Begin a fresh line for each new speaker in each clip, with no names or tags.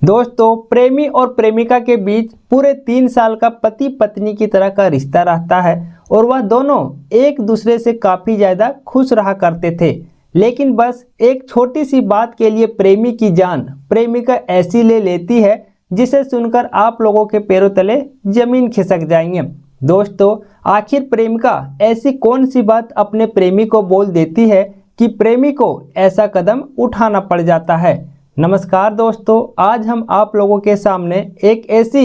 दोस्तों, प्रेमी और प्रेमिका के बीच पूरे 3 साल का पति पत्नी की तरह का रिश्ता रहता है और वह दोनों एक दूसरे से काफ़ी ज़्यादा खुश रहा करते थे। लेकिन बस एक छोटी सी बात के लिए प्रेमी की जान प्रेमिका ऐसी ले लेती है जिसे सुनकर आप लोगों के पैरों तले जमीन खिसक जाएंगे। दोस्तों, आखिर प्रेमिका ऐसी कौन सी बात अपने प्रेमी को बोल देती है कि प्रेमी को ऐसा कदम उठाना पड़ जाता है। नमस्कार दोस्तों, आज हम आप लोगों के सामने एक ऐसी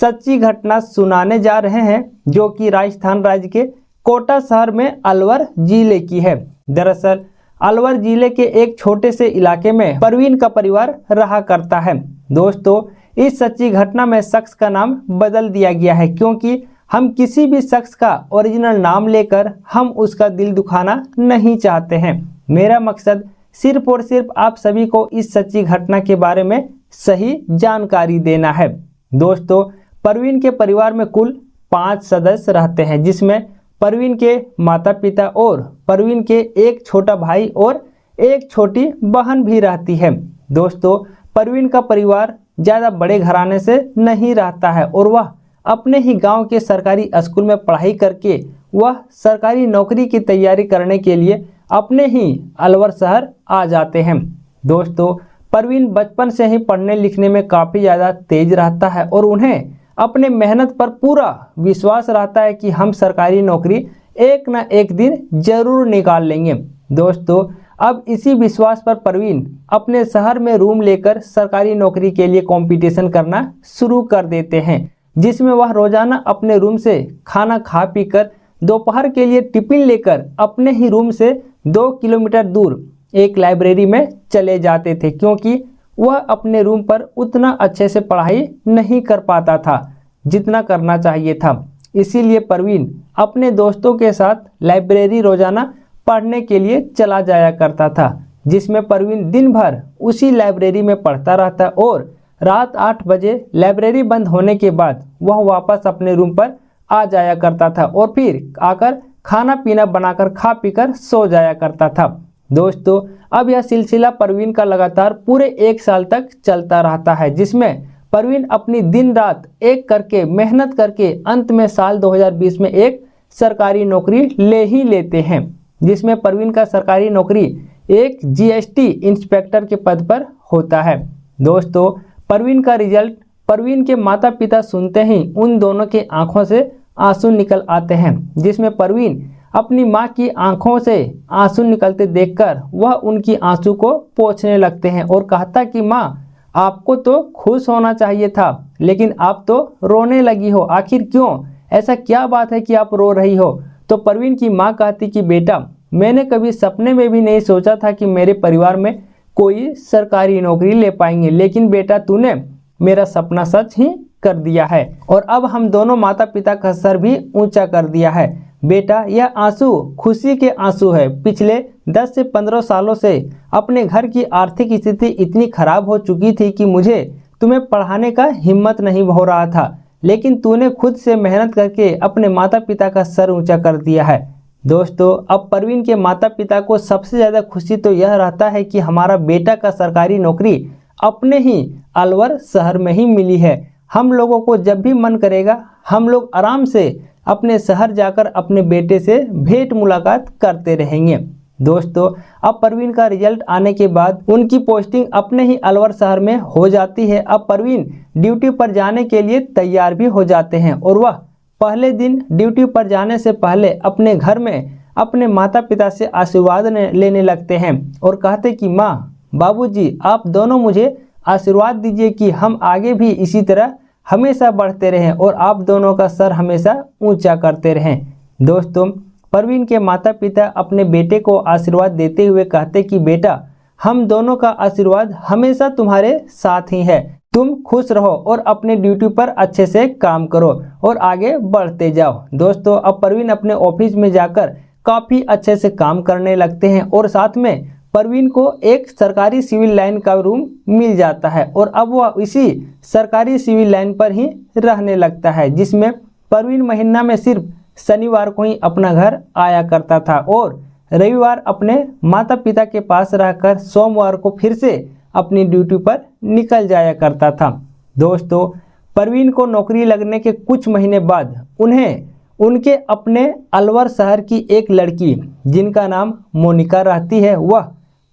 सच्ची घटना सुनाने जा रहे हैं जो कि राजस्थान राज्य के कोटा शहर में अलवर जिले की है। दरअसल अलवर जिले के एक छोटे से इलाके में परवीन का परिवार रहा करता है। दोस्तों, इस सच्ची घटना में शख्स का नाम बदल दिया गया है क्योंकि हम किसी भी शख्स का ओरिजिनल नाम लेकर हम उसका दिल दुखाना नहीं चाहते हैं। मेरा मकसद सिर्फ और सिर्फ आप सभी को इस सच्ची घटना के बारे में सही जानकारी देना है। दोस्तों, परवीन के परिवार में कुल 5 सदस्य रहते हैं, जिसमें परवीन के माता पिता और परवीन के एक छोटा भाई और एक छोटी बहन भी रहती है। दोस्तों, परवीन का परिवार ज़्यादा बड़े घराने से नहीं रहता है और वह अपने ही गांव के सरकारी स्कूल में पढ़ाई करके वह सरकारी नौकरी की तैयारी करने के लिए अपने ही अलवर शहर आ जाते हैं। दोस्तों, परवीन बचपन से ही पढ़ने लिखने में काफ़ी ज़्यादा तेज रहता है और उन्हें अपने मेहनत पर पूरा विश्वास रहता है कि हम सरकारी नौकरी एक न एक दिन जरूर निकाल लेंगे। दोस्तों, अब इसी विश्वास पर परवीन अपने शहर में रूम लेकर सरकारी नौकरी के लिए कंपटीशन करना शुरू कर देते हैं, जिसमें वह रोजाना अपने रूम से खाना खा पीकर दोपहर के लिए टिफिन लेकर अपने ही रूम से 2 किलोमीटर दूर एक लाइब्रेरी में चले जाते थे क्योंकि वह अपने रूम पर उतना अच्छे से पढ़ाई नहीं कर पाता था जितना करना चाहिए था। इसीलिए परवीन अपने दोस्तों के साथ लाइब्रेरी रोजाना पढ़ने के लिए चला जाया करता था, जिसमें परवीन दिन भर उसी लाइब्रेरी में पढ़ता रहता और रात 8 बजे लाइब्रेरी बंद होने के बाद वह वापस अपने रूम पर आ जाया करता था और फिर आकर खाना पीना बनाकर खा पीकर सो जाया करता था। दोस्तों, अब यह सिलसिला परवीन का लगातार पूरे 1 साल तक चलता रहता है, जिसमें परवीन अपनी दिन रात एक करके मेहनत करके अंत में साल 2020 में एक सरकारी नौकरी ले ही लेते हैं, जिसमें परवीन का सरकारी नौकरी एक जीएसटी इंस्पेक्टर के पद पर होता है। दोस्तों, परवीन का रिजल्ट परवीन के माता पिता सुनते ही उन दोनों के आंखों से आंसू निकल आते हैं, जिसमें परवीन अपनी मां की आंखों से आंसू निकलते देखकर वह उनकी आंसू को पोंछने लगते हैं और कहता कि मां, आपको तो खुश होना चाहिए था लेकिन आप तो रोने लगी हो, आखिर क्यों? ऐसा क्या बात है कि आप रो रही हो? तो परवीन की मां कहती कि बेटा, मैंने कभी सपने में भी नहीं सोचा था कि मेरे परिवार में कोई सरकारी नौकरी ले पाएंगे, लेकिन बेटा तूने मेरा सपना सच ही कर दिया है और अब हम दोनों माता पिता का सर भी ऊंचा कर दिया है। बेटा, यह आंसू खुशी के आंसू है। पिछले 10 से 15 सालों से अपने घर की आर्थिक स्थिति इतनी खराब हो चुकी थी कि मुझे तुम्हें पढ़ाने का हिम्मत नहीं हो रहा था, लेकिन तूने खुद से मेहनत करके अपने माता पिता का सर ऊंचा कर दिया है। दोस्तों, अब परवीन के माता पिता को सबसे ज़्यादा खुशी तो यह रहता है कि हमारा बेटा का सरकारी नौकरी अपने ही अलवर शहर में ही मिली है। हम लोगों को जब भी मन करेगा हम लोग आराम से अपने शहर जाकर अपने बेटे से भेंट मुलाकात करते रहेंगे। दोस्तों, अब परवीन का रिजल्ट आने के बाद उनकी पोस्टिंग अपने ही अलवर शहर में हो जाती है। अब परवीन ड्यूटी पर जाने के लिए तैयार भी हो जाते हैं और वह पहले दिन ड्यूटी पर जाने से पहले अपने घर में अपने माता पिता से आशीर्वाद लेने लगते हैं और कहते कि माँ, बाबूजी, आप दोनों मुझे आशीर्वाद दीजिए कि हम आगे भी इसी तरह हमेशा बढ़ते रहें और आप दोनों का सर हमेशा ऊंचा करते रहें। दोस्तों, परवीन के माता पिता अपने बेटे को आशीर्वाद देते हुए कहते कि बेटा, हम दोनों का आशीर्वाद हमेशा तुम्हारे साथ ही है, तुम खुश रहो और अपने ड्यूटी पर अच्छे से काम करो और आगे बढ़ते जाओ। दोस्तों, अब परवीन अपने ऑफिस में जाकर काफ़ी अच्छे से काम करने लगते हैं और साथ में परवीन को एक सरकारी सिविल लाइन का रूम मिल जाता है और अब वह इसी सरकारी सिविल लाइन पर ही रहने लगता है, जिसमें परवीन महीना में सिर्फ शनिवार को ही अपना घर आया करता था और रविवार अपने माता पिता के पास रहकर सोमवार को फिर से अपनी ड्यूटी पर निकल जाया करता था। दोस्तों, परवीन को नौकरी लगने के कुछ महीने बाद उन्हें उनके अपने अलवर शहर की एक लड़की जिनका नाम मोनिका रहती है, वह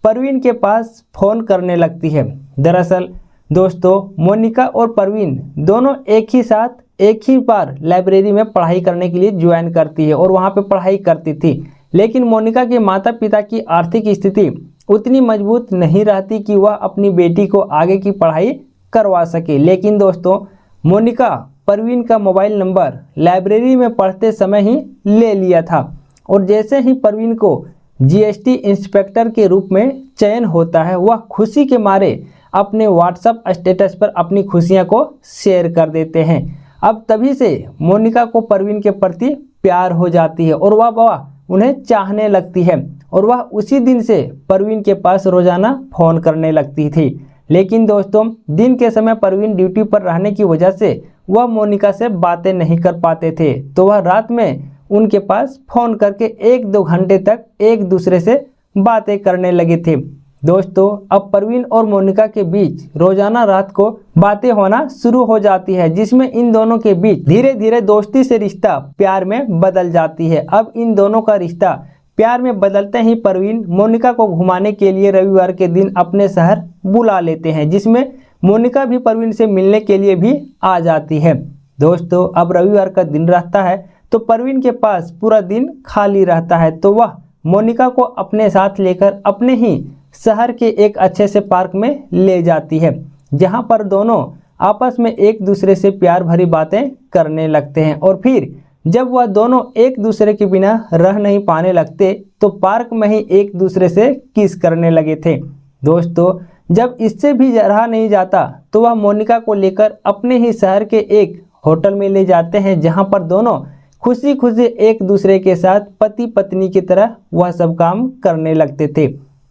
परवीन के पास फ़ोन करने लगती है। दरअसल दोस्तों, मोनिका और परवीन दोनों एक ही साथ एक ही बार लाइब्रेरी में पढ़ाई करने के लिए ज्वाइन करती है और वहाँ पे पढ़ाई करती थी। लेकिन मोनिका के माता पिता की आर्थिक स्थिति उतनी मजबूत नहीं रहती कि वह अपनी बेटी को आगे की पढ़ाई करवा सके। लेकिन दोस्तों, मोनिका परवीन का मोबाइल नंबर लाइब्रेरी में पढ़ते समय ही ले लिया था और जैसे ही परवीन को जीएसटी इंस्पेक्टर के रूप में चयन होता है, वह खुशी के मारे अपने व्हाट्सएप स्टेटस पर अपनी खुशियां को शेयर कर देते हैं। अब तभी से मोनिका को परवीन के प्रति प्यार हो जाती है और वह उन्हें चाहने लगती है और वह उसी दिन से परवीन के पास रोजाना फ़ोन करने लगती थी। लेकिन दोस्तों, दिन के समय परवीन ड्यूटी पर रहने की वजह से वह मोनिका से बातें नहीं कर पाते थे, तो वह रात में उनके पास फ़ोन करके 1-2 घंटे तक एक दूसरे से बातें करने लगे थे। दोस्तों, अब परवीन और मोनिका के बीच रोजाना रात को बातें होना शुरू हो जाती है, जिसमें इन दोनों के बीच धीरे धीरे दोस्ती से रिश्ता प्यार में बदल जाती है। अब इन दोनों का रिश्ता प्यार में बदलते ही परवीन मोनिका को घुमाने के लिए रविवार के दिन अपने शहर बुला लेते हैं, जिसमें मोनिका भी परवीन से मिलने के लिए भी आ जाती है। दोस्तों, अब रविवार का दिन रहता है तो परवीन के पास पूरा दिन खाली रहता है, तो वह मोनिका को अपने साथ लेकर अपने ही शहर के एक अच्छे से पार्क में ले जाती है, जहां पर दोनों आपस में एक दूसरे से प्यार भरी बातें करने लगते हैं। और फिर जब वह दोनों एक दूसरे के बिना रह नहीं पाने लगते तो पार्क में ही एक दूसरे से किस करने लगे थे। दोस्तों, जब इससे भी रहा नहीं जाता तो वह मोनिका को लेकर अपने ही शहर के एक होटल में ले जाते हैं, जहां पर दोनों खुशी खुशी एक दूसरे के साथ पति पत्नी की तरह वह सब काम करने लगते थे।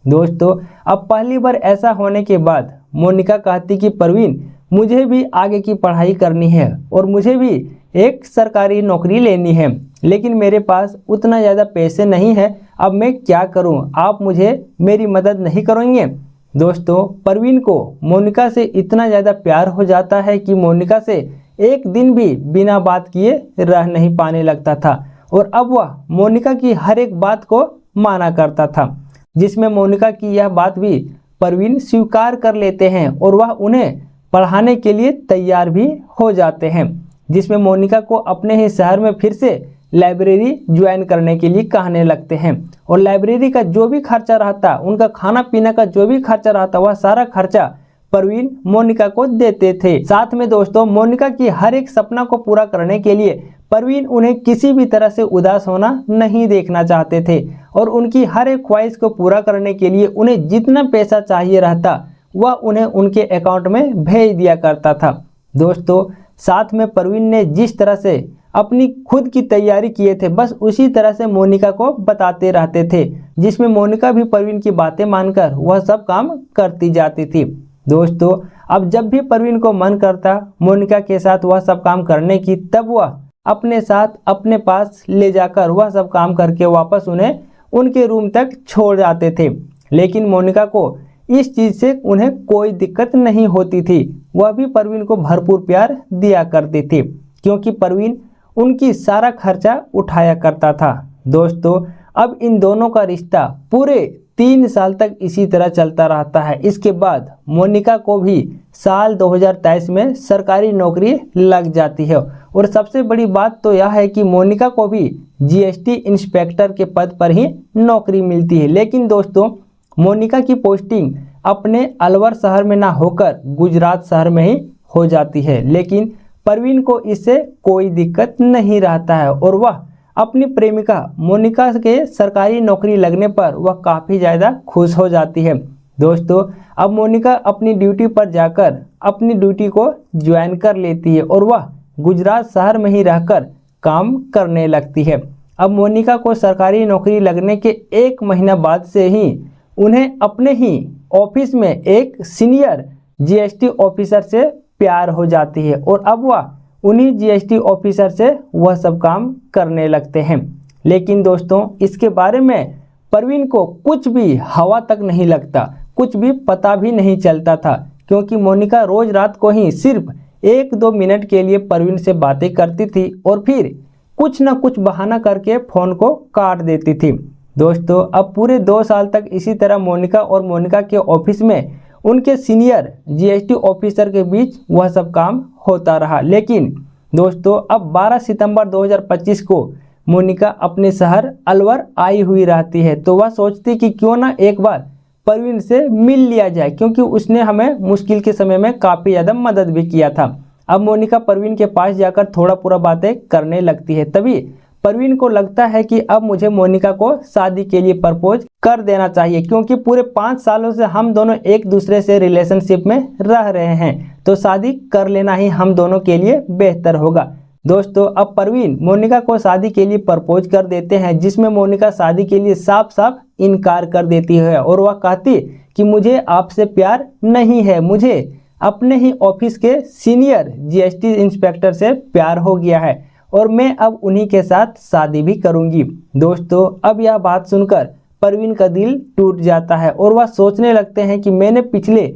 दोस्तों, अब पहली बार ऐसा होने के बाद मोनिका कहती कि परवीन, मुझे भी आगे की पढ़ाई करनी है और मुझे भी एक सरकारी नौकरी लेनी है, लेकिन मेरे पास उतना ज़्यादा पैसे नहीं है, अब मैं क्या करूं? आप मुझे मेरी मदद नहीं करेंगे? दोस्तों, परवीन को मोनिका से इतना ज़्यादा प्यार हो जाता है कि मोनिका से एक दिन भी बिना बात किए रह नहीं पाने लगता था और अब वह मोनिका की हर एक बात को माना करता था, जिसमें मोनिका की यह बात भी परवीन स्वीकार कर लेते हैं और वह उन्हें पढ़ाने के लिए तैयार भी हो जाते हैं, जिसमें मोनिका को अपने ही शहर में फिर से लाइब्रेरी ज्वाइन करने के लिए कहने लगते हैं और लाइब्रेरी का जो भी खर्चा रहता, उनका खाना पीना का जो भी खर्चा रहता, वह सारा खर्चा परवीन मोनिका को देते थे। साथ में दोस्तों, मोनिका की हर एक सपना को पूरा करने के लिए परवीन उन्हें किसी भी तरह से उदास होना नहीं देखना चाहते थे और उनकी हर एक ख्वाहिश को पूरा करने के लिए उन्हें जितना पैसा चाहिए रहता वह उन्हें उनके अकाउंट में भेज दिया करता था। दोस्तों, साथ में परवीन ने जिस तरह से अपनी खुद की तैयारी किए थे, बस उसी तरह से मोनिका को बताते रहते थे, जिसमें मोनिका भी परवीन की बातें मानकर वह सब काम करती जाती थी। दोस्तों, अब जब भी परवीन को मन करता मोनिका के साथ वह सब काम करने की, तब वह अपने साथ अपने पास ले जाकर वह सब काम करके वापस उन्हें उनके रूम तक छोड़ जाते थे। लेकिन मोनिका को इस चीज़ से उन्हें कोई दिक्कत नहीं होती थी, वह भी परवीन को भरपूर प्यार दिया करती थी, क्योंकि परवीन उनकी सारा खर्चा उठाया करता था। दोस्तों, अब इन दोनों का रिश्ता पूरे 3 साल तक इसी तरह चलता रहता है। इसके बाद मोनिका को भी साल 2023 में सरकारी नौकरी लग जाती है और सबसे बड़ी बात तो यह है कि मोनिका को भी जीएसटी इंस्पेक्टर के पद पर ही नौकरी मिलती है। लेकिन दोस्तों, मोनिका की पोस्टिंग अपने अलवर शहर में ना होकर गुजरात शहर में ही हो जाती है, लेकिन परवीन को इससे कोई दिक्कत नहीं रहता है और वह अपनी प्रेमिका मोनिका के सरकारी नौकरी लगने पर वह काफ़ी ज़्यादा खुश हो जाती है। दोस्तों, अब मोनिका अपनी ड्यूटी पर जाकर अपनी ड्यूटी को ज्वाइन कर लेती है और वह गुजरात शहर में ही रहकर काम करने लगती है। अब मोनिका को सरकारी नौकरी लगने के 1 महीना बाद से ही उन्हें अपने ही ऑफिस में एक सीनियर जीएसटी ऑफिसर से प्यार हो जाती है और अब वह उन्हीं जीएसटी ऑफिसर से वह सब काम करने लगते हैं। लेकिन दोस्तों, इसके बारे में परवीन को कुछ भी हवा तक नहीं लगता, कुछ भी पता भी नहीं चलता था, क्योंकि मोनिका रोज रात को ही सिर्फ 1-2 मिनट के लिए परवीन से बातें करती थी और फिर कुछ ना कुछ बहाना करके फ़ोन को काट देती थी। दोस्तों, अब पूरे 2 साल तक इसी तरह मोनिका और मोनिका के ऑफिस में उनके सीनियर जीएसटी ऑफिसर के बीच वह सब काम होता रहा। लेकिन दोस्तों, अब 12 सितंबर 2025 को मोनिका अपने शहर अलवर आई हुई रहती है, तो वह सोचती कि क्यों ना एक बार परवीन से मिल लिया जाए, क्योंकि उसने हमें मुश्किल के समय में काफ़ी ज़्यादा मदद भी किया था। अब मोनिका परवीन के पास जाकर थोड़ा पूरा बातें करने लगती है। तभी परवीन को लगता है कि अब मुझे मोनिका को शादी के लिए प्रपोज कर देना चाहिए, क्योंकि पूरे 5 सालों से हम दोनों एक दूसरे से रिलेशनशिप में रह रहे हैं, तो शादी कर लेना ही हम दोनों के लिए बेहतर होगा। दोस्तों, अब परवीन मोनिका को शादी के लिए प्रपोज कर देते हैं, जिसमें मोनिका शादी के लिए साफ साफ इनकार कर देती है और वह कहती कि मुझे आपसे प्यार नहीं है, मुझे अपने ही ऑफिस के सीनियर जीएसटी इंस्पेक्टर से प्यार हो गया है और मैं अब उन्हीं के साथ शादी भी करूंगी। दोस्तों, अब यह बात सुनकर परवीन का दिल टूट जाता है और वह सोचने लगते हैं कि मैंने पिछले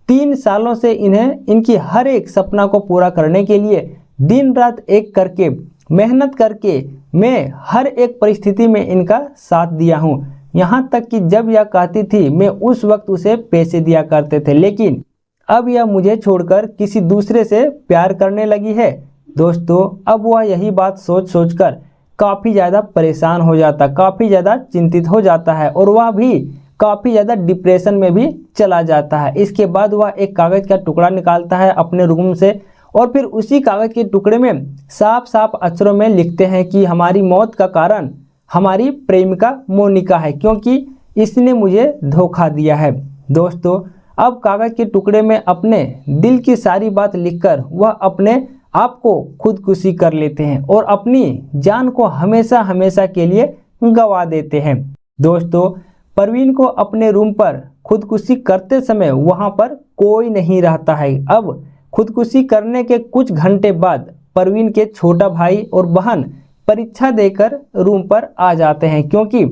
3 सालों से इन्हें इनकी हर एक सपना को पूरा करने के लिए दिन रात एक करके मेहनत करके मैं हर एक परिस्थिति में इनका साथ दिया हूँ। यहाँ तक कि जब यह कहती थी मैं उस वक्त उसे पैसे दिया करते थे, लेकिन अब यह मुझे छोड़कर किसी दूसरे से प्यार करने लगी है। दोस्तों, अब वह यही बात सोच सोच कर काफ़ी ज़्यादा परेशान हो जाता, काफ़ी ज़्यादा चिंतित हो जाता है और वह भी काफ़ी ज़्यादा डिप्रेशन में भी चला जाता है। इसके बाद वह एक कागज़ का टुकड़ा निकालता है अपने रूम से और फिर उसी कागज़ के टुकड़े में साफ साफ अक्षरों में लिखते हैं कि हमारी मौत का कारण हमारी प्रेमिका मोनिका है, क्योंकि इसने मुझे धोखा दिया है। दोस्तों, अब कागज़ के टुकड़े में अपने दिल की सारी बात लिखकर वह अपने आप को खुदकुशी कर लेते हैं और अपनी जान को हमेशा हमेशा के लिए गंवा देते हैं। दोस्तों, परवीन को अपने रूम पर खुदकुशी करते समय वहां पर कोई नहीं रहता है। अब खुदकुशी करने के कुछ घंटे बाद परवीन के छोटा भाई और बहन परीक्षा देकर रूम पर आ जाते हैं, क्योंकि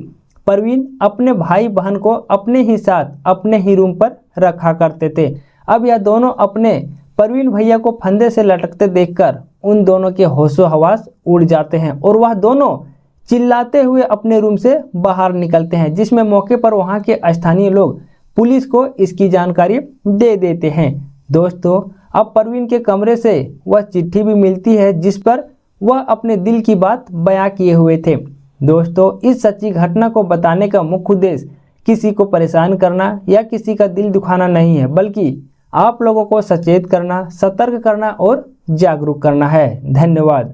परवीन अपने भाई बहन को अपने ही साथ अपने ही रूम पर रखा करते थे। अब यह दोनों अपने परवीन भैया को फंदे से लटकते देखकर उन दोनों के होशो हवास उड़ जाते हैं और वह दोनों चिल्लाते हुए अपने रूम से बाहर निकलते हैं, जिसमें मौके पर वहां के स्थानीय लोग पुलिस को इसकी जानकारी दे देते हैं। दोस्तों, अब परवीन के कमरे से वह चिट्ठी भी मिलती है जिस पर वह अपने दिल की बात बयां किए हुए थे। दोस्तों, इस सच्ची घटना को बताने का मुख्य उद्देश्य किसी को परेशान करना या किसी का दिल दुखाना नहीं है, बल्कि आप लोगों को सचेत करना, सतर्क करना और जागरूक करना है। धन्यवाद।